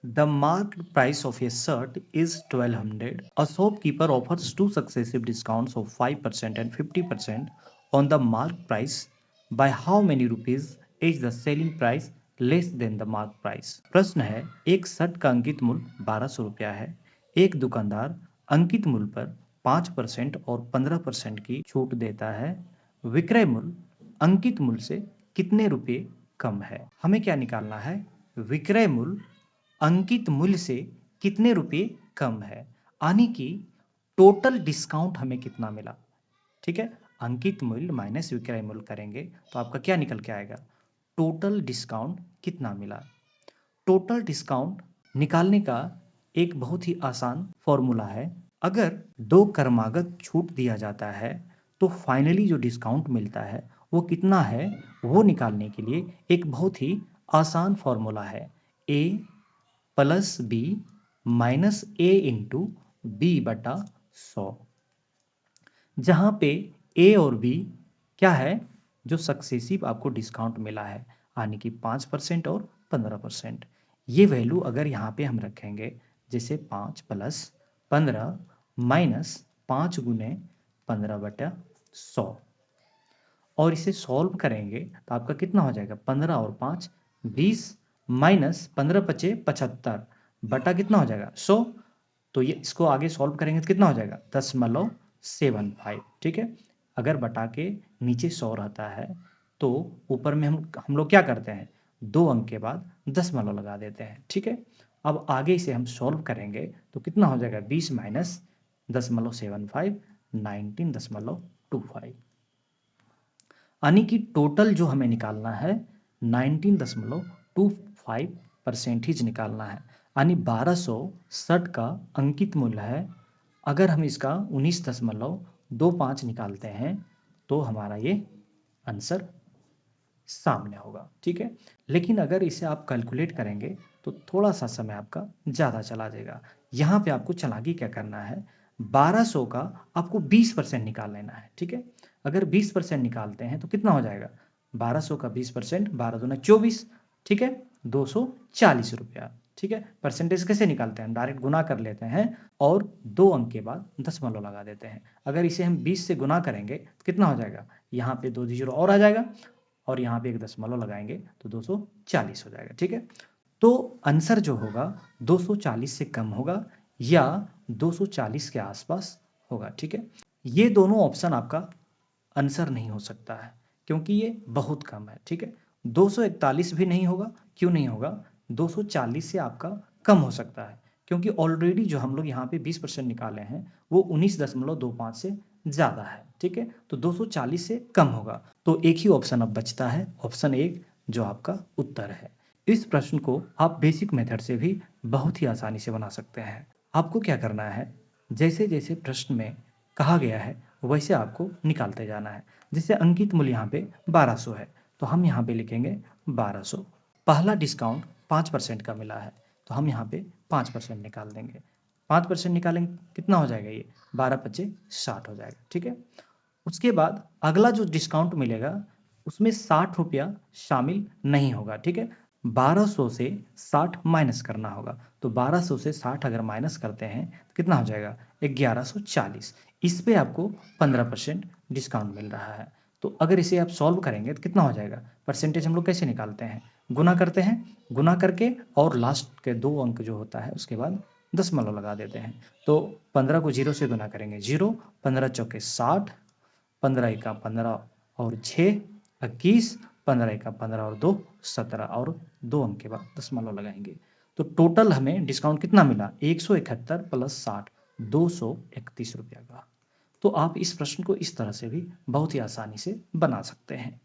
The market price of a shirt is 1200. A shopkeeper offers two successive discounts of 5% and 50% on the market price. By how many rupees is the selling price less than the market price? प्रश्न है, एक shirt का अंकित मूल्य 1200 रुपया है। एक दुकानदार अंकित मूल्य पर 5% और 15% की छूट देता है। विक्रय मूल्य अंकित मूल्य से कितने रुपए कम है? हमें क्या निकालना है? विक्रय मूल्य अंकित मूल्य से कितने रुपए कम है, यानी कि टोटल डिस्काउंट हमें कितना मिला। ठीक है, अंकित मूल्य माइनस विक्रय मूल्य करेंगे तो आपका क्या निकल के आएगा? टोटल डिस्काउंट कितना मिला। टोटल डिस्काउंट निकालने का एक बहुत ही आसान फॉर्मूला है। अगर दो क्रमागत छूट दिया जाता है तो फाइनली जो डिस्काउंट मिलता है वो कितना है, वो निकालने के लिए एक बहुत ही आसान फॉर्मूला है। ए प्लस बी माइनस ए इंटू बी बटा 100, जहां पे ए और बी क्या है, जो सक्सेसिव आपको डिस्काउंट मिला है, यानी कि 5% और 15%। ये वैल्यू अगर यहाँ पे हम रखेंगे, जैसे 5 प्लस 15 माइनस 5 गुने 15 बटा 100, और इसे सॉल्व करेंगे तो आपका कितना हो जाएगा? 15 और 5 20 माइनस 15 पचे 75 बटा कितना हो जाएगा? 100। तो ये इसको आगे सॉल्व करेंगे तो कितना हो जाएगा? 0.75। ठीक है, अगर बटा के नीचे 100 रहता है तो ऊपर में हम लोग क्या करते हैं, 2 अंक के बाद दशमलव लगा देते हैं। ठीक है, अब आगे इसे हम सॉल्व करेंगे तो कितना हो जाएगा? 20 माइनस 0.75 19.25, यानी कि टोटल जो हमें निकालना है 19.25 परसेंटेज निकालना है, यानी 1260 का अंकित मूल्य है। अगर हम इसका 19.25 निकालते हैं तो हमारा ये आंसर सामने होगा। ठीक है, लेकिन अगर इसे आप कैलकुलेट करेंगे तो थोड़ा सा समय आपका ज़्यादा चला जाएगा। यहाँ पे आपको चालाकी क्या करना है, 1200 का आपको 20% निकाल लेना है। ठीक है, अगर 20% निकालते हैं तो कितना हो जाएगा? 1200 का 20%, 12 दूना 24। ठीक है, 240 रुपया। ठीक है, परसेंटेज कैसे निकालते हैं? डायरेक्ट गुना कर लेते हैं और 2 अंक के बाद दशमलव लगा देते हैं। अगर इसे हम 20 से गुना करेंगे तो कितना हो जाएगा? यहाँ पे 2 जीरो और आ जाएगा और यहाँ पे एक दशमलव लगाएंगे तो 240 हो जाएगा। ठीक है, तो आंसर जो होगा 240 से कम होगा या 240 के आसपास होगा। ठीक है, ये दोनों ऑप्शन आपका आंसर नहीं हो सकता है क्योंकि ये बहुत कम है। ठीक है, 241 भी नहीं होगा। क्यों नहीं होगा? 240 से आपका कम हो सकता है क्योंकि ऑलरेडी जो हम लोग यहाँ पे 20% निकाले हैं वो 19.25 से ज़्यादा है। ठीक है, तो 240 से कम होगा। तो एक ही ऑप्शन अब बचता है, ऑप्शन 1, जो आपका उत्तर है। इस प्रश्न को आप बेसिक मेथड से भी बहुत ही आसानी से बना सकते हैं। आपको क्या करना है, जैसे जैसे प्रश्न में कहा गया है वैसे आपको निकालते जाना है। जैसे अंकित मूल्य यहाँ पे 1200 है तो हम यहाँ पे लिखेंगे 1200। पहला डिस्काउंट 5% का मिला है तो हम यहाँ पे 5% निकाल देंगे। 5% निकालेंगे कितना हो जाएगा? ये 12 पच्चे 60 हो जाएगा। ठीक है, उसके बाद अगला जो डिस्काउंट मिलेगा उसमें 60 रुपया शामिल नहीं होगा। ठीक है, 1200 से 60 माइनस करना होगा, तो 1200 से 60 अगर माइनस करते हैं तो कितना हो जाएगा? 1140। इस पे आपको 15% डिस्काउंट मिल रहा है। तो अगर इसे आप सॉल्व करेंगे तो कितना हो जाएगा? परसेंटेज हम लोग कैसे निकालते हैं? गुना करते हैं, गुना करके और लास्ट के 2 अंक जो होता है उसके बाद दशमलव लगा देते हैं। तो 15 को 0 से गुना करेंगे 0, 15 चौके 60, 15 एका 15 और 6 21, 15 एका 15 और 2 17 और 2 अंक के बाद दशमलव लगाएंगे। तो टोटल हमें डिस्काउंट कितना मिला? 171 प्लस 60 231 रुपया का। तो आप इस प्रश्न को इस तरह से भी बहुत ही आसानी से बना सकते हैं।